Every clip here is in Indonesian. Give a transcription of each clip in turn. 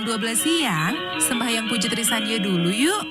jam 12 siang, sembahyang puji Trisanyo dulu yuk.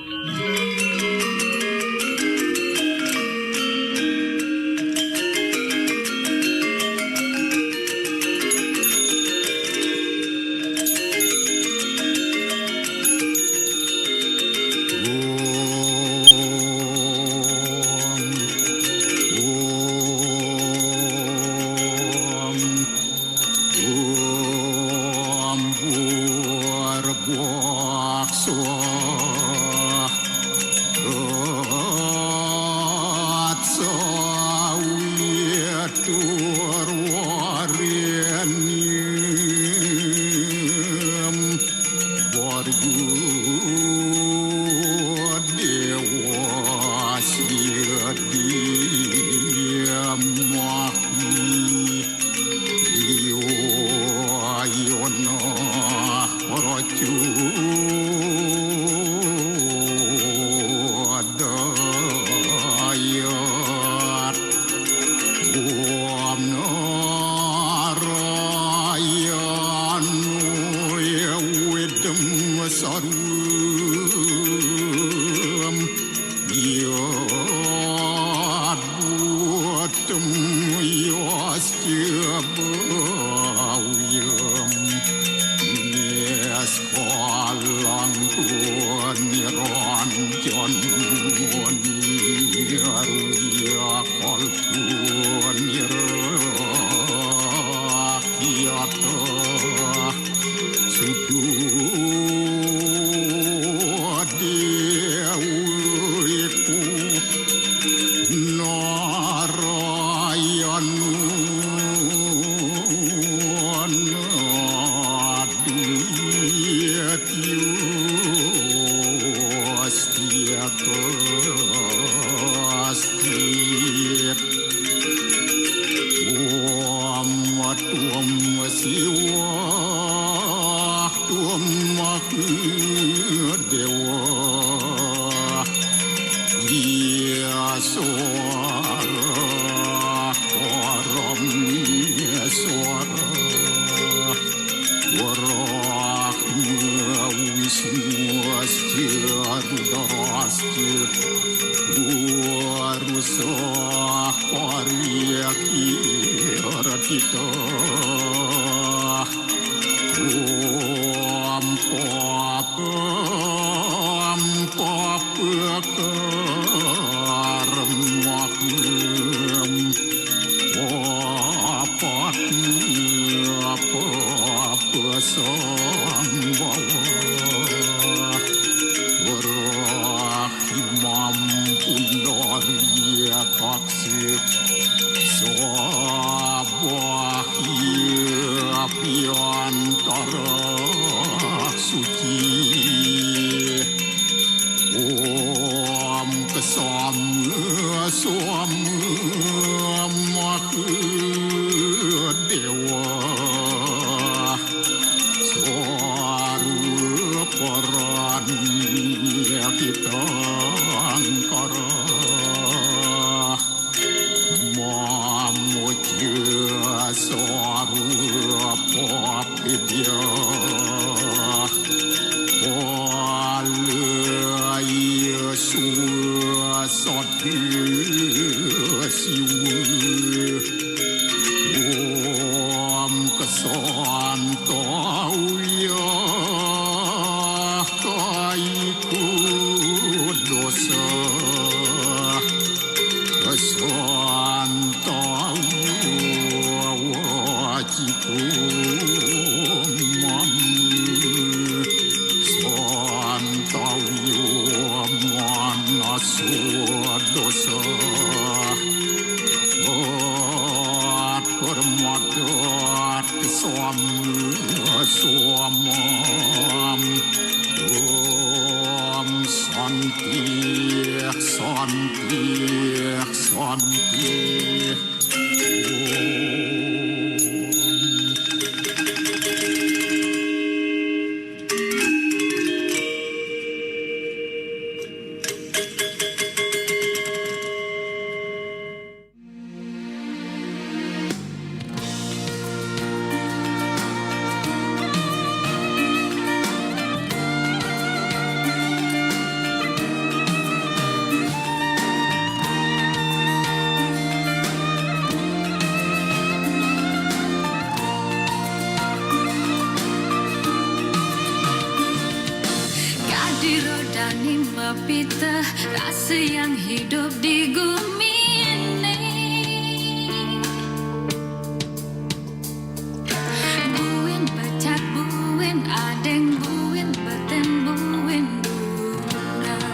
berani mapita rasa yang hidup di bumi ini. Buin becak buin adeng buin beten buin durang.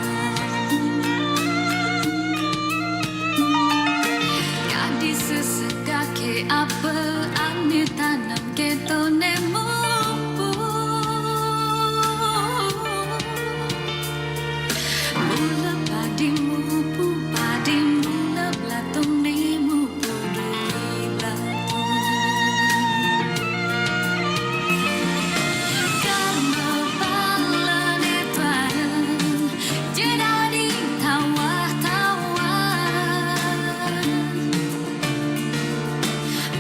Jadi sesedake apel ane tanam ketone mupu. Mula padimu pu padimu la blatung nemu duri blatung. Karma palane tuareng jedadi tawar-tawar.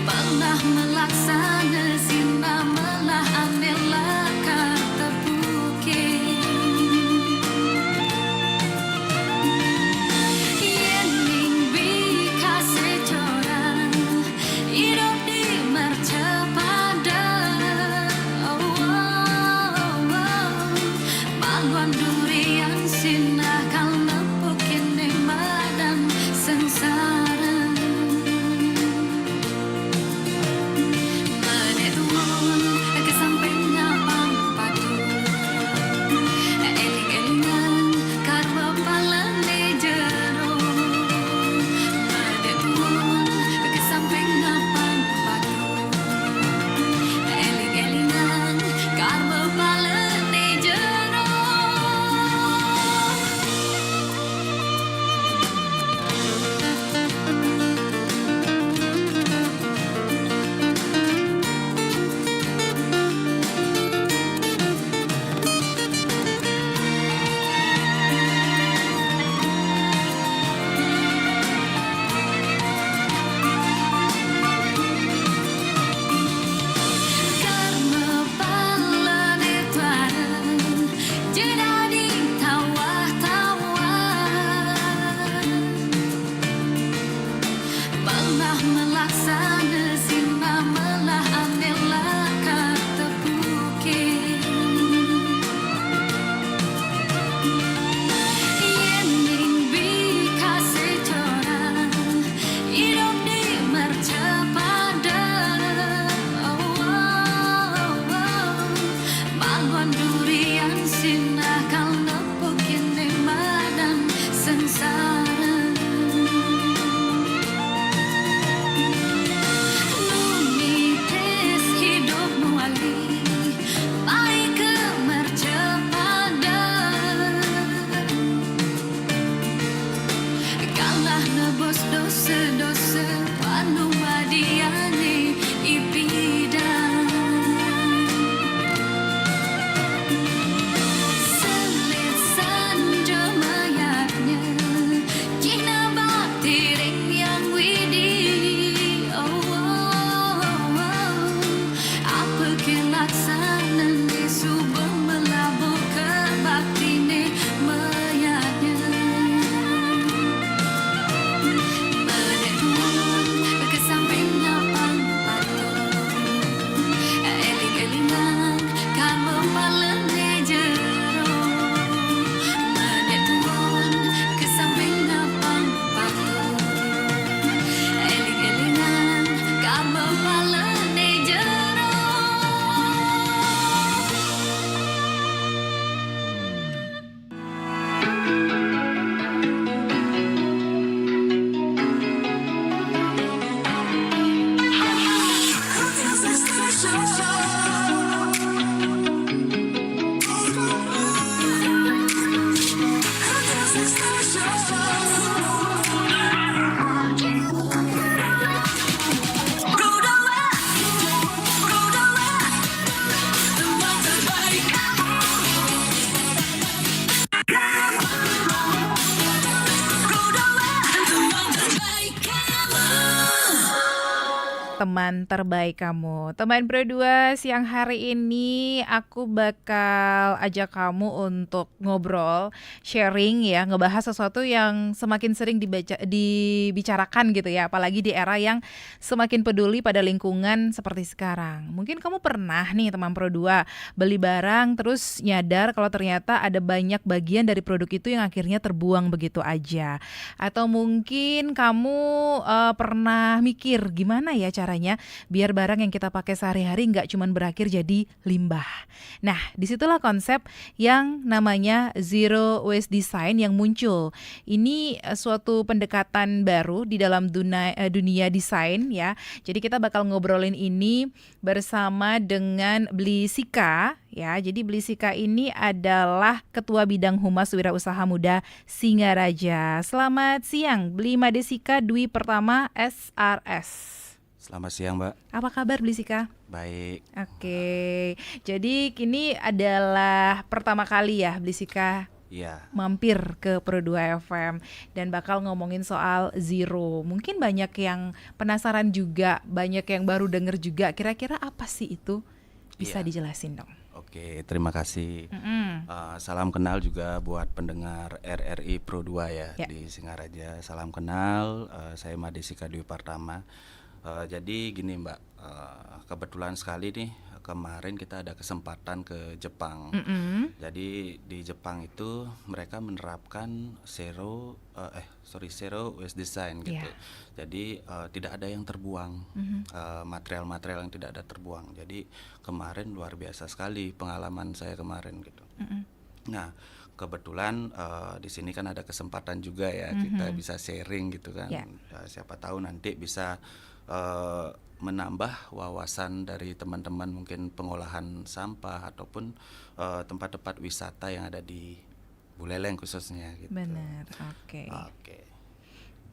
Pernah melaksana sina melah amela kata bukit. Yening bika secorang hidup di mercepada. Oh, oh, oh. Paluan durian sina kal nepukin madan sengsara. Menetuon kesampingnya pampadu. Eling-elingan karma palane jero. Menetuon kesampingnya pampadu. Eling-elingan karma palane jero. Karma palane tuareng jedadi tawar-tawar. Pernah melaksana sina melah amela kata bukit. Yening bika secorang hidup di mercepada. Oh, oh, oh. Paluan durian sina kal nepukin madan sengsara. Numites hidup muali baik ke mercepada. Kalah nebus dosa-dosa panu madiane ipidang. teman terbaik kamu. Teman berdua, siang hari ini aku bakal ajak kamu untuk ngobrol, sharing ya, ngebahas sesuatu yang semakin sering dibicarakan gitu ya, apalagi di era yang semakin peduli pada lingkungan seperti sekarang. Mungkin kamu pernah nih teman Pro 2 beli barang terus nyadar kalau ternyata ada banyak bagian dari produk itu yang akhirnya terbuang begitu aja. Atau mungkin kamu pernah mikir gimana ya caranya biar barang yang kita pakai sehari-hari nggak cuma berakhir jadi limbah. Nah, disitulah konsep yang namanya Zero Waste Design yang muncul. Ini suatu pendekatan baru di dalam dunia desain ya. Jadi kita bakal ngobrolin ini bersama dengan Bli Sika ya. Jadi Bli Sika ini adalah Ketua Bidang Humas Wirausaha Muda Singaraja. Selamat siang Bli Madesika Dwi Pertama SRS. Selamat siang, Mbak. Apa kabar Bli Sika? Baik. Oke. Jadi kini adalah pertama kali ya Bli Sika Iya. mampir ke Pro 2 FM dan bakal ngomongin soal zero. Mungkin banyak yang penasaran juga, banyak yang baru denger juga. Kira-kira apa sih itu? Bisa Iya. dijelasin dong. Oke, terima kasih. Salam kenal juga buat pendengar RRI Pro 2 ya, Ya. di Singaraja. Salam kenal, saya Madesika Dwi Pertama. Jadi gini Mbak, kebetulan sekali nih kemarin kita ada kesempatan ke Jepang. Jadi di Jepang itu mereka menerapkan zero waste design gitu. Yeah. Jadi tidak ada yang terbuang, material-material yang tidak ada terbuang. Jadi kemarin luar biasa sekali pengalaman saya kemarin gitu. Nah, kebetulan di sini kan ada kesempatan juga ya, kita bisa sharing gitu kan. Yeah. Siapa tahu nanti bisa menambah wawasan dari teman-teman mungkin pengolahan sampah ataupun tempat-tempat wisata yang ada di Buleleng khususnya gitu. Benar. Oke. Oke.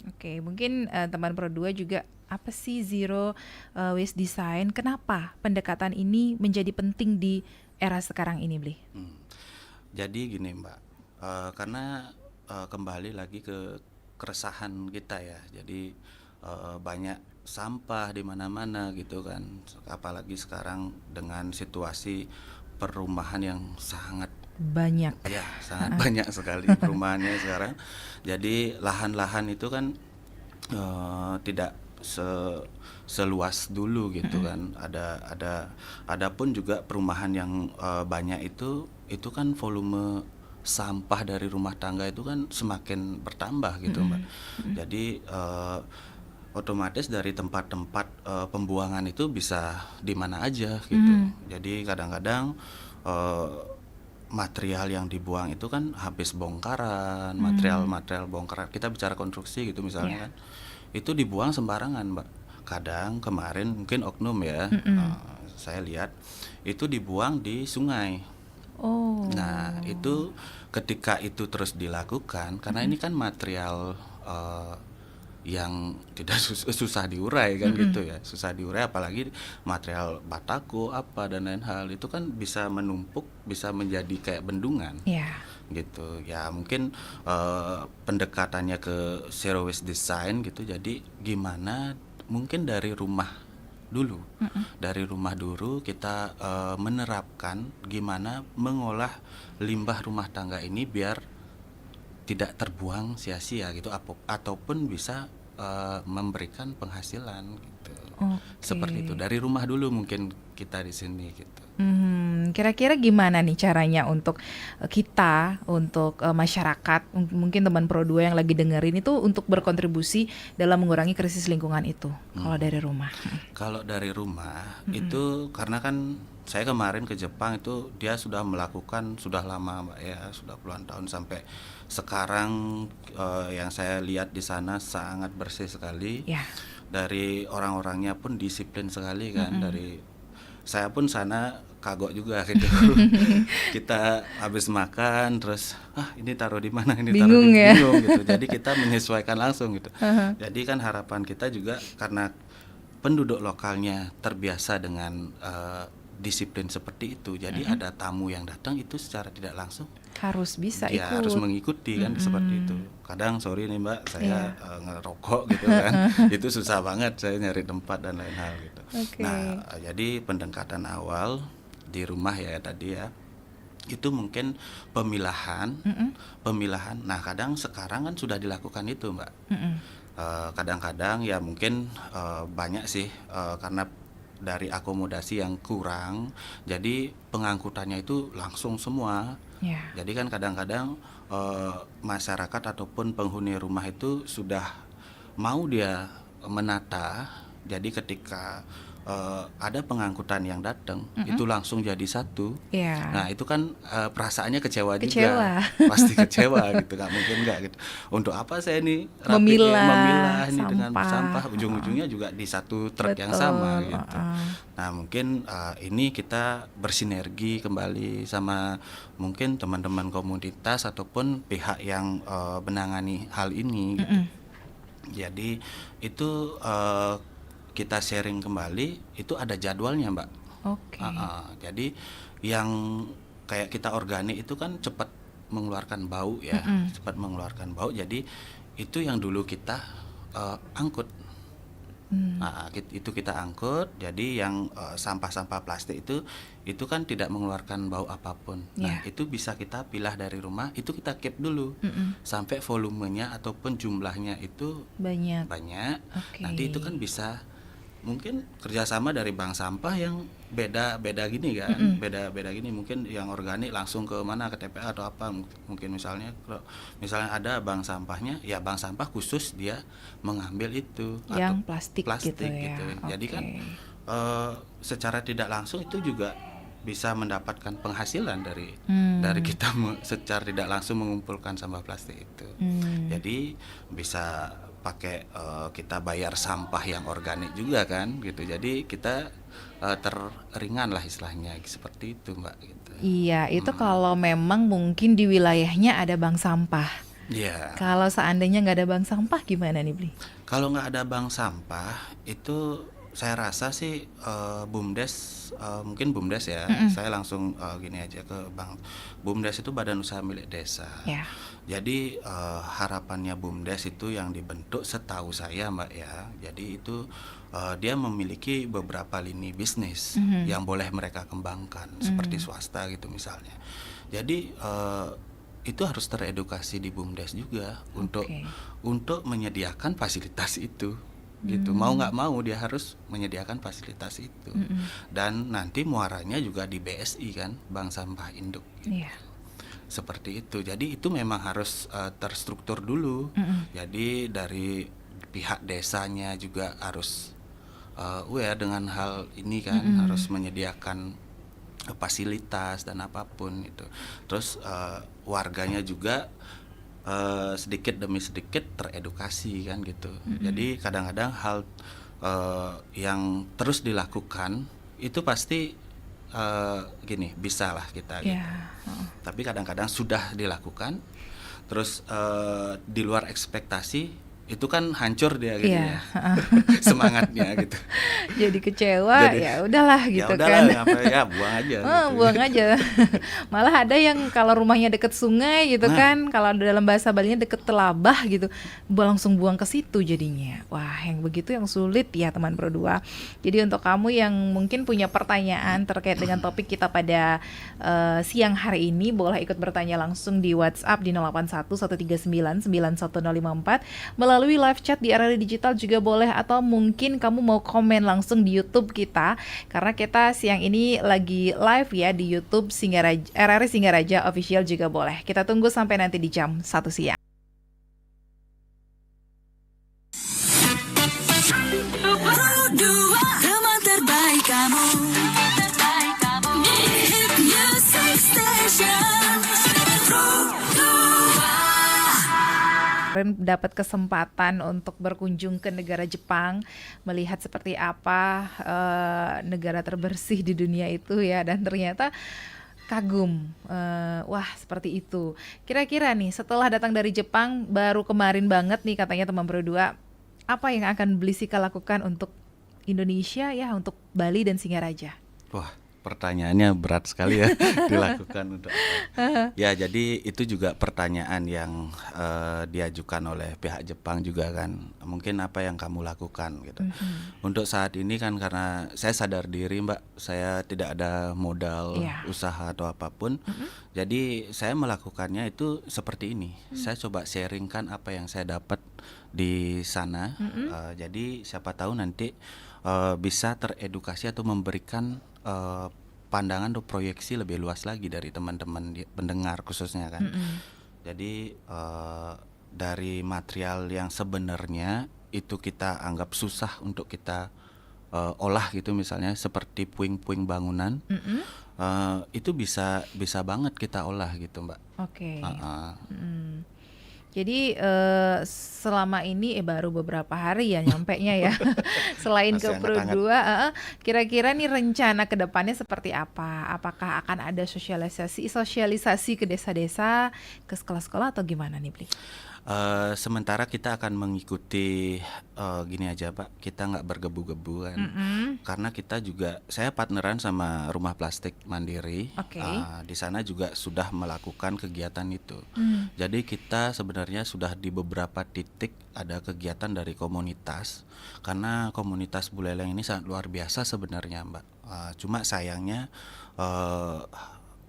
Oke, mungkin teman Pro 2 juga apa sih zero waste design? Kenapa pendekatan ini menjadi penting di era sekarang ini, Bli? Jadi gini Mbak, karena kembali lagi ke keresahan kita ya. Jadi banyak sampah di mana-mana gitu kan. Apalagi sekarang dengan situasi perumahan yang sangat Banyak. sangat banyak sekali perumahannya sekarang. Jadi lahan-lahan itu kan tidak seluas dulu gitu kan. Ada pun juga perumahan yang banyak itu kan volume sampah dari rumah tangga itu kan semakin bertambah gitu Mbak. Jadi otomatis dari tempat-tempat pembuangan itu bisa di mana aja gitu. Jadi kadang-kadang material yang dibuang itu kan habis bongkaran, material bongkaran. Kita bicara konstruksi gitu misalnya kan. Itu dibuang sembarangan, Mbak. Kadang kemarin mungkin oknum ya, saya lihat itu dibuang di sungai. Oh. Nah, itu ketika itu terus dilakukan karena ini kan material yang tidak susah diurai kan gitu ya, susah diurai, apalagi material batako apa dan lain hal itu kan bisa menumpuk, bisa menjadi kayak bendungan. Gitu ya, mungkin pendekatannya ke zero waste design gitu. Jadi gimana mungkin dari rumah dulu, kita menerapkan gimana mengolah limbah rumah tangga ini biar tidak terbuang sia-sia gitu, ataupun bisa memberikan penghasilan gitu. Seperti itu dari rumah dulu mungkin kita di sini gitu. Kira-kira gimana nih caranya untuk kita, untuk masyarakat, mungkin teman Pro 2 yang lagi dengerin itu untuk berkontribusi dalam mengurangi krisis lingkungan itu kalau dari rumah? Kalau dari rumah itu karena kan saya kemarin ke Jepang itu dia sudah melakukan sudah lama Mbak ya, sudah puluhan tahun sampai sekarang yang saya lihat di sana sangat bersih sekali. Dari orang-orangnya pun disiplin sekali kan. Dari saya pun sana kagok juga gitu. Kita habis makan terus ini taruh di mana, ini bingung taruh di ya? bingung gitu. Jadi kita menyesuaikan langsung gitu. Jadi kan harapan kita juga karena penduduk lokalnya terbiasa dengan disiplin seperti itu. Jadi ada tamu yang datang itu secara tidak langsung Harus bisa dia ikut. harus mengikuti kan seperti itu. Kadang sorry nih Mbak, saya Iya. ngerokok gitu kan. Itu susah banget saya nyari tempat dan lain hal gitu. Oke. Nah, jadi pendekatan awal di rumah ya tadi ya. Itu mungkin pemilahan. Nah, kadang sekarang kan sudah dilakukan itu, Mbak. Kadang-kadang ya mungkin banyak sih karena dari akomodasi yang kurang, jadi pengangkutannya itu langsung semua. Ya. Jadi kan kadang-kadang masyarakat ataupun penghuni rumah itu sudah mau dia menata. Jadi ketika ada pengangkutan yang datang, itu langsung jadi satu. Ya. Nah itu kan perasaannya kecewa Kecewa. juga, pasti kecewa gitu, nggak mungkin nggak gitu. Untuk apa saya nih Memilah nih dengan sampah. sampah, ujung-ujungnya juga di satu truk yang Betul, sama gitu. Nah mungkin ini kita bersinergi kembali sama mungkin teman-teman komunitas ataupun pihak yang menangani hal ini gitu. Jadi itu kita sharing kembali, itu ada jadwalnya Mbak. Oke. Jadi yang kayak kita organik itu kan cepat mengeluarkan bau ya, cepat mengeluarkan bau. Jadi itu yang dulu kita angkut. Nah, itu kita angkut. Jadi yang sampah-sampah plastik itu kan tidak mengeluarkan bau apapun. Nah, itu bisa kita pilah dari rumah, itu kita keep dulu sampai volumenya ataupun jumlahnya itu Banyak. Oke. Nanti itu kan bisa mungkin kerjasama dari bank sampah yang beda gini kan, beda gini, mungkin yang organik langsung ke mana, ke TPA atau apa, mungkin misalnya kalau misalnya ada bank sampahnya, ya bank sampah khusus dia mengambil itu Yang atau plastik gitu ya. Jadi kan Oke. secara tidak langsung itu juga bisa mendapatkan penghasilan dari kita secara tidak langsung mengumpulkan sampah plastik itu. Jadi bisa pakai kita bayar sampah yang organik juga kan gitu. Jadi kita terringan lah istilahnya seperti itu Mbak gitu. Iya, itu kalau memang mungkin di wilayahnya ada bank sampah. Iya. Kalau seandainya nggak ada bank sampah gimana nih, Bli? Kalau nggak ada bank sampah itu saya rasa sih BUMDes, mungkin BUMDes ya. Saya langsung gini aja ke bank. BUMDes itu badan usaha milik desa. Ya. Jadi harapannya BUMDes itu yang dibentuk setahu saya Mbak ya. Jadi itu dia memiliki beberapa lini bisnis yang boleh mereka kembangkan seperti swasta gitu misalnya. Jadi itu harus teredukasi di BUMDes juga untuk menyediakan fasilitas itu. Gitu, mau nggak mau dia harus menyediakan fasilitas itu. Dan nanti muaranya juga di BSI kan, Bank Sampah Induk gitu. Iya. Seperti itu. Jadi itu memang harus terstruktur dulu. Jadi dari pihak desanya juga harus aware dengan hal ini kan, harus menyediakan fasilitas dan apapun itu. Terus warganya juga sedikit demi sedikit teredukasi kan gitu. Jadi kadang-kadang hal yang terus dilakukan itu pasti gini, bisa lah kita gitu. Tapi kadang-kadang sudah dilakukan terus di luar ekspektasi, itu kan hancur dia gitu ya. Semangatnya gitu. Jadi kecewa, ya udahlah gitu kan. Buang aja. Buang aja. Malah ada yang kalau rumahnya deket sungai gitu kan, kalau dalam bahasa Balinya deket telabah gitu, langsung buang ke situ jadinya. Wah, yang begitu yang sulit ya teman Pro 2. Jadi untuk kamu yang mungkin punya pertanyaan terkait dengan topik kita pada siang hari ini, boleh ikut bertanya langsung di WhatsApp di 081 139 91054, melalui live chat di RRI Digital juga boleh, atau mungkin kamu mau komen langsung di YouTube kita, karena kita siang ini lagi live ya di YouTube RRI Singaraja Official juga boleh. Kita tunggu sampai nanti di jam 1 siang. Teman terbaik kamu, Hit Music Station Pro 2. Dapat kesempatan untuk berkunjung ke negara Jepang, melihat seperti apa negara terbersih di dunia itu ya, dan ternyata kagum. Wah, seperti itu. Kira-kira nih setelah datang dari Jepang, baru kemarin banget nih katanya teman Pro 2, apa yang akan Blisika lakukan untuk Indonesia ya, untuk Bali dan Singaraja? Wah, pertanyaannya berat sekali ya dilakukan untuk apa. Ya, jadi itu juga pertanyaan yang diajukan oleh pihak Jepang juga kan. Mungkin apa yang kamu lakukan gitu. Untuk saat ini kan karena saya sadar diri Mbak, saya tidak ada modal Iya. usaha atau apapun. Jadi saya melakukannya itu seperti ini. Saya coba sharingkan apa yang saya dapat di sana. Jadi siapa tahu nanti bisa teredukasi atau memberikan pandangan atau proyeksi lebih luas lagi dari teman-teman pendengar khususnya kan. Jadi dari material yang sebenarnya itu kita anggap susah untuk kita olah gitu, misalnya seperti puing-puing bangunan, itu bisa banget kita olah gitu Mbak. Oke. Heeh. Jadi selama ini baru beberapa hari ya nyampenya ya. Selain ke Masih Pro hangat-hangat. 2, kira-kira nih rencana ke depannya seperti apa? Apakah akan ada sosialisasi ke desa-desa, ke sekolah-sekolah atau gimana nih, Bli? Sementara kita akan mengikuti gini aja Pak, kita nggak bergebu-gebu kan, karena kita juga, saya partneran sama Rumah Plastik Mandiri. Oke. Di sana juga sudah melakukan kegiatan itu. Jadi kita sebenarnya sudah di beberapa titik ada kegiatan dari komunitas, karena komunitas Buleleng ini sangat luar biasa sebenarnya Mbak. Cuma sayangnya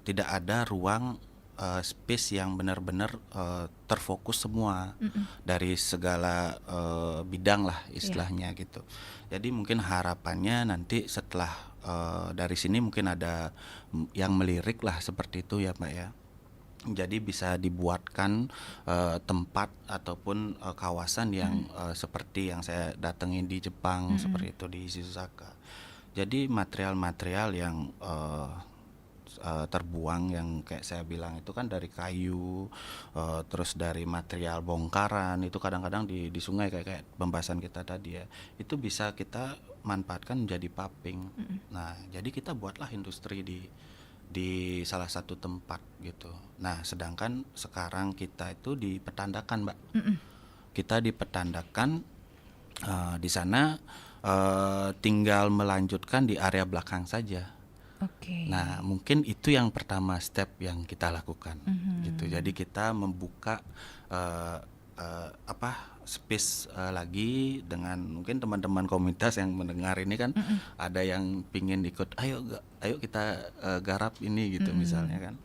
tidak ada ruang space yang benar-benar terfokus semua dari segala bidang lah istilahnya gitu. Jadi mungkin harapannya nanti setelah dari sini mungkin ada yang melirik lah seperti itu ya Mbak ya. Jadi bisa dibuatkan tempat ataupun kawasan yang seperti yang saya datengin di Jepang, seperti itu di Shizusaka. Jadi material-material yang terbuang yang kayak saya bilang itu kan dari kayu, terus dari material bongkaran itu kadang-kadang di sungai kayak pembahasan kita tadi ya, itu bisa kita manfaatkan menjadi paving. Nah, jadi kita buatlah industri di salah satu tempat gitu. Nah, sedangkan sekarang kita itu dipetandakan Mbak. Kita dipetandakan di sana, tinggal melanjutkan di area belakang saja. Oke. Nah, mungkin itu yang pertama step yang kita lakukan gitu. Jadi kita membuka space lagi dengan mungkin teman-teman komunitas yang mendengar ini kan, ada yang pingin ikut, ayo kita garap ini gitu misalnya kan.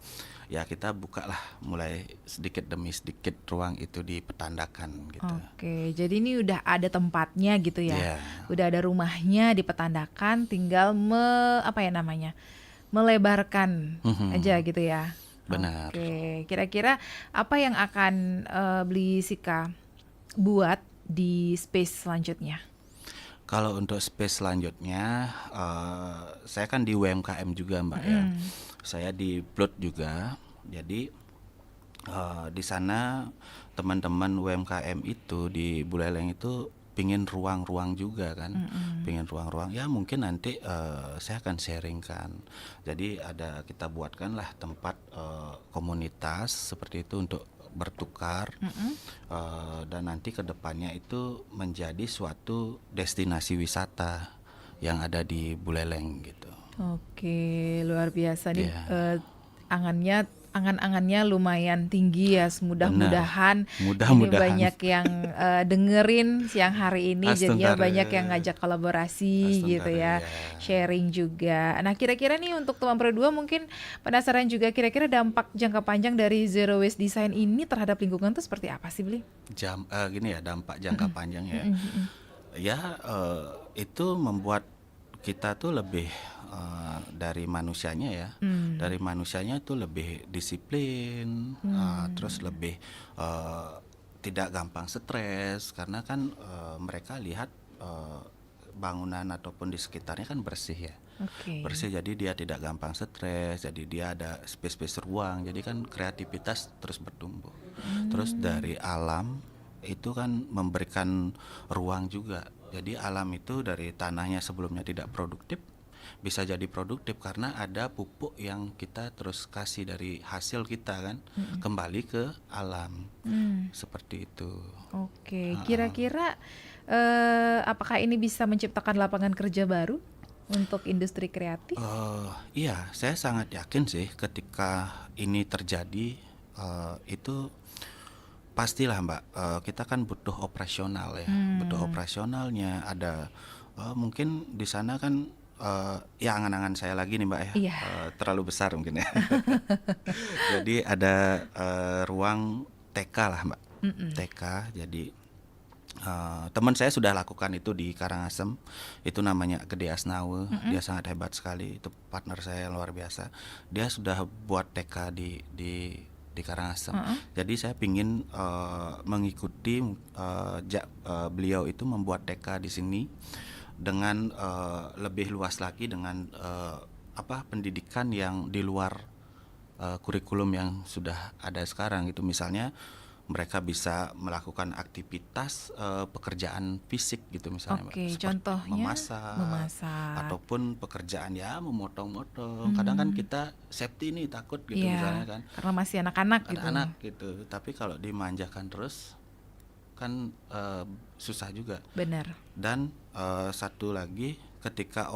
Ya kita bukalah mulai sedikit demi sedikit ruang itu dipetandakan gitu. Oke, jadi ini udah ada tempatnya gitu ya. Iya. Udah ada rumahnya dipetandakan, tinggal melebarkan aja gitu ya. Benar. Oke, kira-kira apa yang akan Bli Sika buat di space selanjutnya? Kalau untuk space selanjutnya, saya kan di UMKM juga Mbak ya. Saya di Plot juga. Jadi di sana teman-teman UMKM itu di Buleleng itu pingin ruang-ruang juga kan, pingin ruang-ruang. Ya mungkin nanti saya akan sharingkan. Jadi kita buatkanlah tempat komunitas seperti itu untuk bertukar, dan nanti kedepannya itu menjadi suatu destinasi wisata yang ada di Buleleng gitu. Oke, luar biasa nih. Iya. Angan-angannya lumayan tinggi ya. Mudah-mudahan ini Mudah-mudahan. banyak yang dengerin siang hari ini, jadinya Astungkare. banyak yang ngajak kolaborasi gitu ya, Astungkare, ya. sharing juga. Nah, kira-kira nih untuk teman Pro 2 mungkin penasaran juga, kira-kira dampak jangka panjang dari Zero Waste Design ini terhadap lingkungan tuh seperti apa sih, Bli? Gini ya, dampak jangka panjang ya. Ya itu membuat kita tuh lebih dari manusianya ya, dari manusianya tuh lebih disiplin, terus lebih tidak gampang stres karena kan mereka lihat bangunan ataupun di sekitarnya kan bersih ya. Oke. Bersih, jadi dia tidak gampang stres, jadi dia ada space ruang, jadi kan kreativitas terus bertumbuh. Terus dari alam itu kan memberikan ruang juga, jadi alam itu dari tanahnya sebelumnya tidak produktif bisa jadi produktif karena ada pupuk yang kita terus kasih dari hasil kita kan, kembali ke alam. Seperti itu. Oke, kira-kira apakah ini bisa menciptakan lapangan kerja baru untuk industri kreatif? Iya, saya sangat yakin sih ketika ini terjadi, itu pastilah Mbak, kita kan butuh operasional ya, butuh operasionalnya ada, mungkin di sana kan, ya angan-angan saya lagi nih Mbak ya, Iya. terlalu besar mungkin ya. Jadi ada, ruang TK lah Mbak, TK. Jadi, teman saya sudah lakukan itu di Karangasem, itu namanya Gede Asnawe, dia sangat hebat sekali, itu partner saya yang luar biasa. Dia sudah buat TK di Karangasem. Jadi saya pingin mengikuti beliau itu membuat TK di sini dengan lebih luas lagi dengan pendidikan yang di luar kurikulum yang sudah ada sekarang gitu. Misalnya mereka bisa melakukan aktivitas pekerjaan fisik gitu misalnya Mbak. Oke, Seperti contohnya memasak ataupun pekerjaan ya memotong-motong. Kadang kan kita safety nih takut gitu Iya, misalnya kan. karena masih anak-anak gitu. Anak-anak gitu. Tapi kalau dimanjakan terus kan susah juga. Benar. Dan satu lagi ketika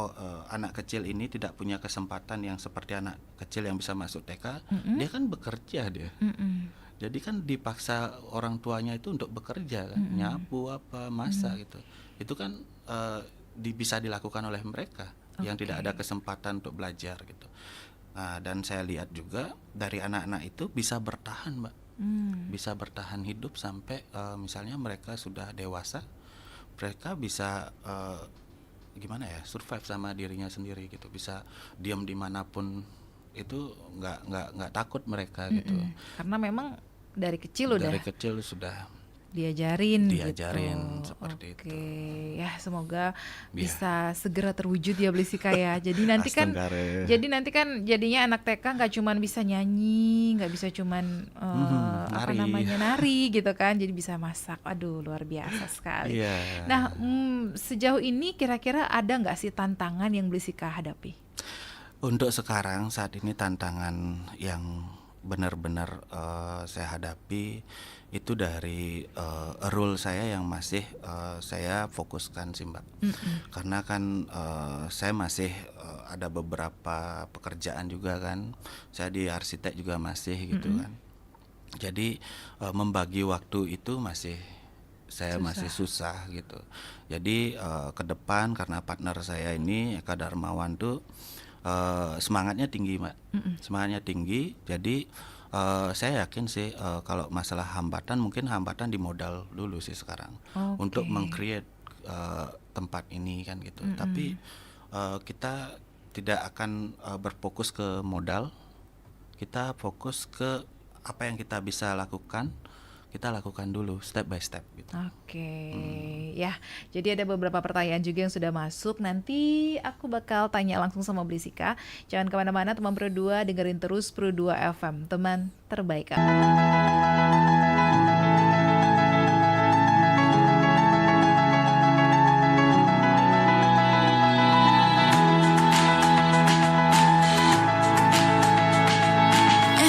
anak kecil ini tidak punya kesempatan yang seperti anak kecil yang bisa masuk TK, dia kan bekerja dia. Jadi kan dipaksa orang tuanya itu untuk bekerja kan, nyapu apa, masak gitu. Itu kan bisa dilakukan oleh mereka yang tidak ada kesempatan untuk belajar gitu. Nah, dan saya lihat juga dari anak-anak itu bisa bertahan, Mbak. Bisa bertahan hidup sampai misalnya mereka sudah dewasa, mereka bisa gimana ya, survive sama dirinya sendiri gitu, bisa diam dimanapun itu nggak takut mereka gitu. Karena memang dari kecil Dari kecil sudah diajarin diajarin gitu. seperti itu. Oke, ya semoga Iya. bisa segera terwujud ya Belisika ya. Jadi nanti kan Astenggare. jadinya anak TK nggak cuman bisa nyanyi, nggak bisa cuman nari. nari gitu kan, jadi bisa masak. Aduh, luar biasa sekali. Iya. Nah, sejauh ini kira-kira ada nggak sih tantangan yang Belisika hadapi? Untuk sekarang saat ini tantangan yang benar-benar saya hadapi itu dari role saya yang masih saya fokuskan sih Mbak. Karena kan saya masih ada beberapa pekerjaan juga kan. Saya di arsitek juga masih gitu kan. Jadi membagi waktu itu saya masih susah gitu. Jadi ke depan karena partner saya ini Eka Darmawan tuh semangatnya tinggi Mbak, semangatnya tinggi. Jadi saya yakin sih kalau masalah hambatan, mungkin hambatan di modal dulu sih sekarang untuk meng-create tempat ini kan gitu. Tapi kita tidak akan berfokus ke modal, kita fokus ke apa yang kita bisa lakukan. Kita lakukan dulu step by step gitu. Oke, ya. Jadi ada beberapa pertanyaan juga yang sudah masuk. Nanti aku bakal tanya langsung sama Belisika. Jangan kemana-mana teman Pro 2, dengerin terus Pro 2 FM, teman terbaik.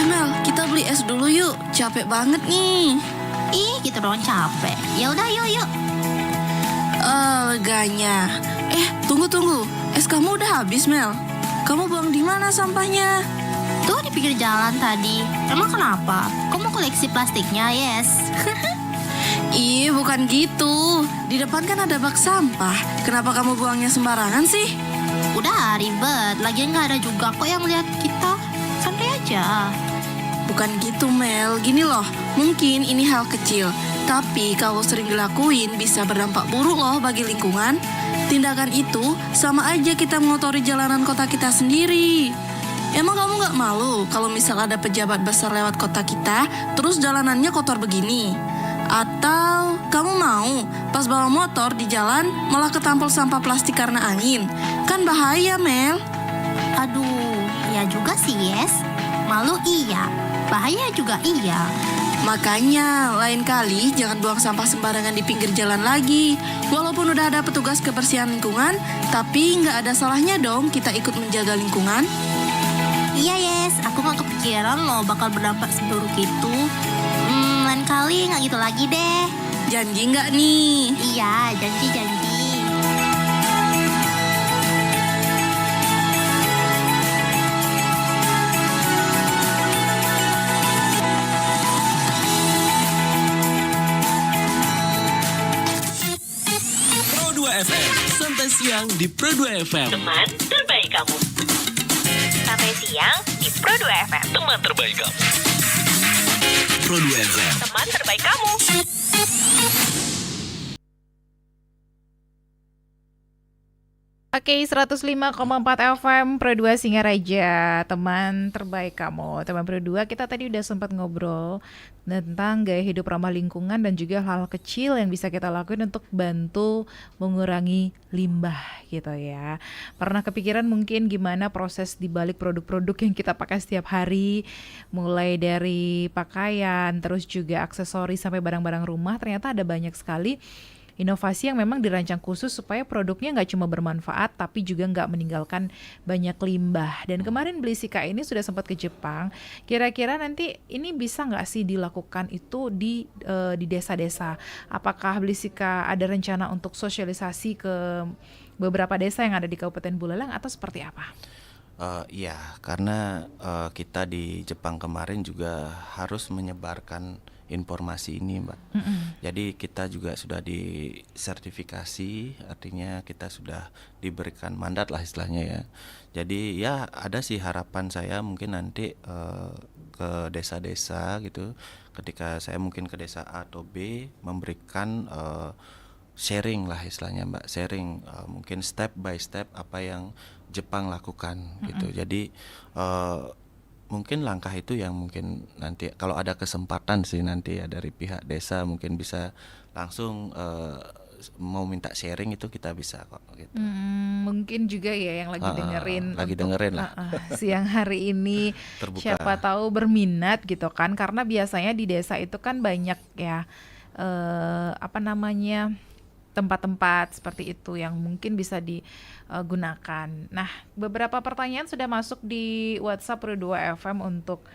Mel, kita beli es dulu yuk. Capek banget nih. Ih, gitu doang capek. Ya udah, yuk. Leganya. Tunggu. Es kamu udah habis, Mel. Kamu buang di mana sampahnya? Tuh di pinggir jalan tadi. Emang kenapa? Kau mau koleksi plastiknya, Yes? Ih, bukan gitu. Di depan kan ada bak sampah. Kenapa kamu buangnya sembarangan sih? Udah ribet. Lagian nggak ada juga kok yang lihat kita. Santai aja. Bukan gitu, Mel. Gini loh, mungkin ini hal kecil, tapi kalau sering dilakuin bisa berdampak buruk loh bagi lingkungan. Tindakan itu sama aja kita mengotori jalanan kota kita sendiri. Emang kamu gak malu kalau misal ada pejabat besar lewat kota kita, terus jalanannya kotor begini? Atau kamu mau pas bawa motor di jalan malah ketampol sampah plastik karena angin? Kan bahaya, Mel. Aduh, ya juga sih, Yes. Malu iya. Bahaya juga iya. Makanya lain kali jangan buang sampah sembarangan di pinggir jalan lagi. Walaupun udah ada petugas kebersihan lingkungan, tapi nggak ada salahnya dong kita ikut menjaga lingkungan. Iya, Yes. Aku nggak kepikiran loh bakal berdampak seburuk itu. Lain kali nggak gitu lagi deh. Janji nggak nih? Iya, janji. siang di Pro 2 FM. Teman terbaik kamu. Sampai siang di Pro 2 FM. Teman terbaik kamu. Pro 2 FM. Teman terbaik kamu. Oke, 105,4 FM Pro 2 Singaraja, teman terbaik kamu. Teman Pro 2, kita tadi udah sempat ngobrol tentang gaya hidup ramah lingkungan dan juga hal kecil yang bisa kita lakuin untuk bantu mengurangi limbah gitu ya. Pernah kepikiran mungkin gimana proses di balik produk-produk yang kita pakai setiap hari, mulai dari pakaian, terus juga aksesoris sampai barang-barang rumah, ternyata ada banyak sekali inovasi yang memang dirancang khusus supaya produknya nggak cuma bermanfaat tapi juga nggak meninggalkan banyak limbah. Dan kemarin Blissika ini sudah sempat ke Jepang. Kira-kira nanti ini bisa nggak sih dilakukan itu di desa-desa? Apakah Blissika ada rencana untuk sosialisasi ke beberapa desa yang ada di Kabupaten Buleleng atau seperti apa? Iya, karena kita di Jepang kemarin juga harus menyebarkan informasi ini, Mbak. Jadi kita juga sudah disertifikasi, artinya kita sudah diberikan mandat lah istilahnya ya. Jadi ya ada sih harapan saya mungkin nanti ke desa-desa gitu, ketika saya mungkin ke desa A atau B memberikan sharing lah istilahnya, Mbak, sharing mungkin step by step apa yang Jepang lakukan gitu. Jadi mungkin langkah itu yang mungkin nanti kalau ada kesempatan sih nanti ya dari pihak desa mungkin bisa langsung mau minta sharing itu kita bisa kok gitu. Mungkin juga ya yang lagi dengerin lah. Siang hari ini Terbuka. siapa tahu berminat gitu kan, karena biasanya di desa itu kan banyak ya tempat-tempat seperti itu yang mungkin bisa digunakan. Nah, beberapa pertanyaan sudah masuk di WhatsApp Pro 2 FM untuk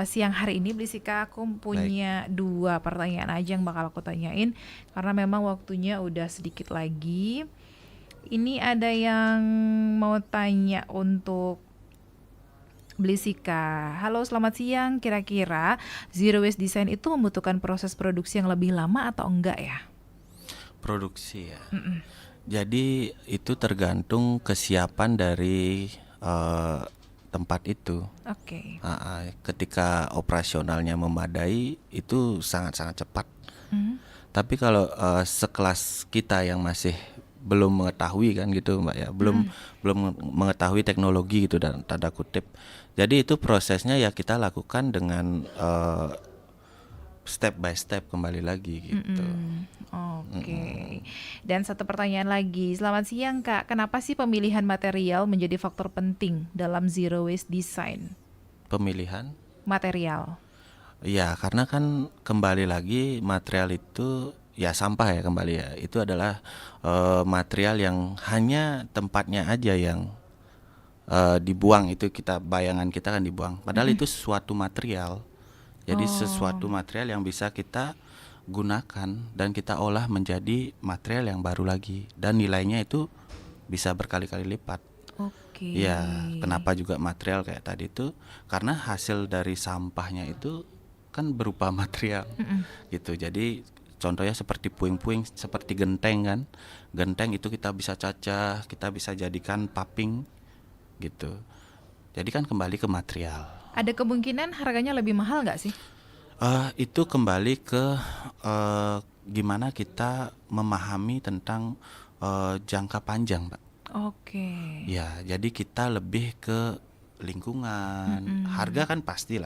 siang hari ini. Blissika, aku punya 2 pertanyaan aja yang bakal aku tanyain karena memang waktunya udah sedikit lagi. Ini ada yang mau tanya untuk Blissika. Halo, selamat siang. Kira-kira zero waste design itu membutuhkan proses produksi yang lebih lama atau enggak ya? Produksi ya. Jadi itu tergantung kesiapan dari tempat itu. Oke. Ketika operasionalnya memadai itu sangat-sangat cepat. Tapi kalau sekelas kita yang masih belum mengetahui kan gitu, Mbak ya, belum mengetahui teknologi gitu dan tanda kutip. Jadi itu prosesnya ya kita lakukan dengan step by step kembali lagi gitu. Oke. Dan satu pertanyaan lagi. Selamat siang, Kak. Kenapa sih pemilihan material menjadi faktor penting dalam zero waste design? Pemilihan Material. ya karena kan kembali lagi material itu ya sampah ya kembali ya. Itu adalah material yang hanya tempatnya aja yang dibuang, itu bayangan kita kan dibuang. Padahal itu suatu material. Jadi sesuatu material yang bisa kita gunakan dan kita olah menjadi material yang baru lagi dan nilainya itu bisa berkali-kali lipat. Oke. Ya, kenapa juga material kayak tadi itu? Karena hasil dari sampahnya itu kan berupa material. Gitu. Jadi contohnya seperti puing-puing, seperti genteng kan. Genteng itu kita bisa cacah, kita bisa jadikan paping gitu. Jadi kan kembali ke material. Ada kemungkinan harganya lebih mahal nggak sih? Itu kembali ke gimana kita memahami tentang jangka panjang, Mbak. Oke. Ya, jadi kita lebih ke lingkungan. Harga kan pasti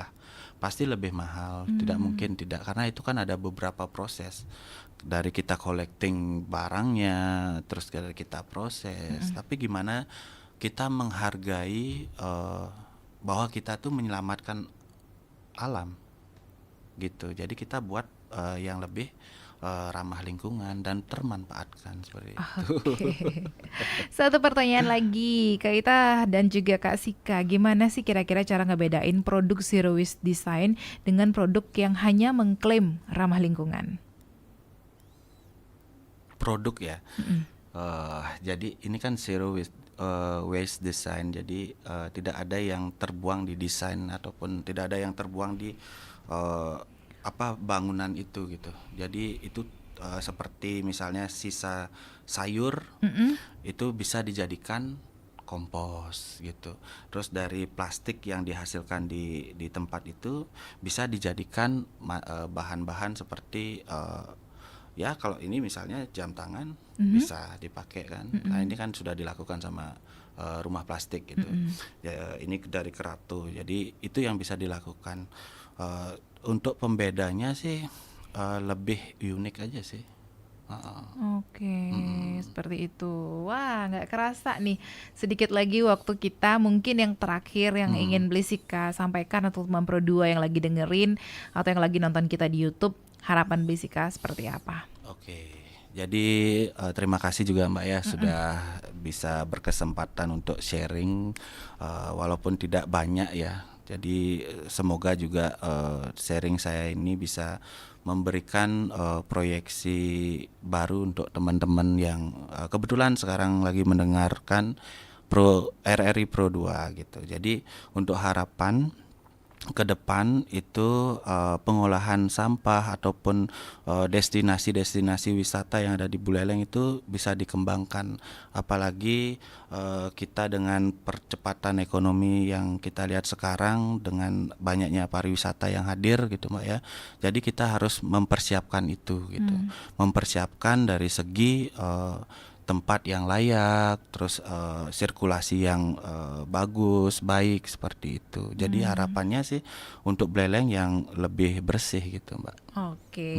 lebih mahal. Tidak mungkin tidak, karena itu kan ada beberapa proses. Dari kita collecting barangnya, terus dari kita proses. Tapi gimana kita menghargai bahwa kita tuh menyelamatkan alam gitu. Jadi kita buat yang lebih ramah lingkungan dan termanfaatkan seperti itu. Satu pertanyaan lagi, Kak Ita dan juga Kak Sika, gimana sih kira-kira cara ngebedain produk zero waste design dengan produk yang hanya mengklaim ramah lingkungan? Produk ya. Jadi ini kan zero waste design. Jadi tidak ada yang terbuang di desain ataupun tidak ada yang terbuang di bangunan itu gitu. Jadi itu seperti misalnya sisa sayur itu bisa dijadikan kompos gitu. Terus dari plastik yang dihasilkan di tempat itu bisa dijadikan bahan-bahan seperti ya kalau ini misalnya jam tangan bisa dipakai kan. Nah ini kan sudah dilakukan sama rumah plastik gitu. Ya ini dari Keratu. Jadi itu yang bisa dilakukan. Untuk pembedanya sih lebih unik aja sih. Oke, seperti itu. Wah, nggak kerasa nih. Sedikit lagi waktu kita, mungkin yang terakhir yang ingin Blissika sampaikan untuk teman Pro 2 yang lagi dengerin atau yang lagi nonton kita di YouTube, harapan Blissika seperti apa? Oke, jadi terima kasih juga Mbak ya sudah bisa berkesempatan untuk sharing walaupun tidak banyak ya. Jadi semoga juga sharing saya ini bisa memberikan proyeksi baru untuk teman-teman yang kebetulan sekarang lagi mendengarkan RRI Pro 2 gitu. Jadi untuk harapan ke depan itu pengolahan sampah ataupun destinasi-destinasi wisata yang ada di Buleleng itu bisa dikembangkan, apalagi kita dengan percepatan ekonomi yang kita lihat sekarang dengan banyaknya pariwisata yang hadir gitu Mbak ya. Jadi kita harus mempersiapkan itu gitu. Mempersiapkan dari segi tempat yang layak, terus sirkulasi yang bagus, baik seperti itu. Jadi harapannya sih untuk Buleleng yang lebih bersih gitu, Mbak. Oke,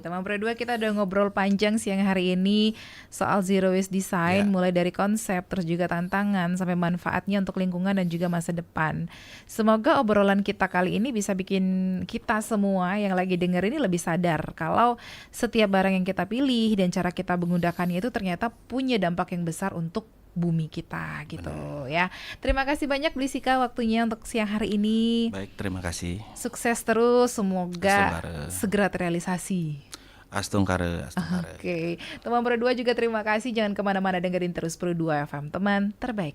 teman Pro 2 kita udah ngobrol panjang siang hari ini soal zero waste design, mulai dari konsep, terus juga tantangan, sampai manfaatnya untuk lingkungan dan juga masa depan. Semoga obrolan kita kali ini bisa bikin kita semua yang lagi denger ini lebih sadar kalau setiap barang yang kita pilih dan cara kita menggunakannya itu ternyata punya dampak yang besar untuk bumi kita gitu. Ya. Terima kasih banyak Blissika waktunya untuk siang hari ini. Baik, terima kasih. Sukses terus, semoga Astungkare. segera terrealisasi. Astungkare. Oke, teman Pro 2 juga terima kasih. Jangan kemana-mana, dengerin terus Pro 2 FM, teman terbaik.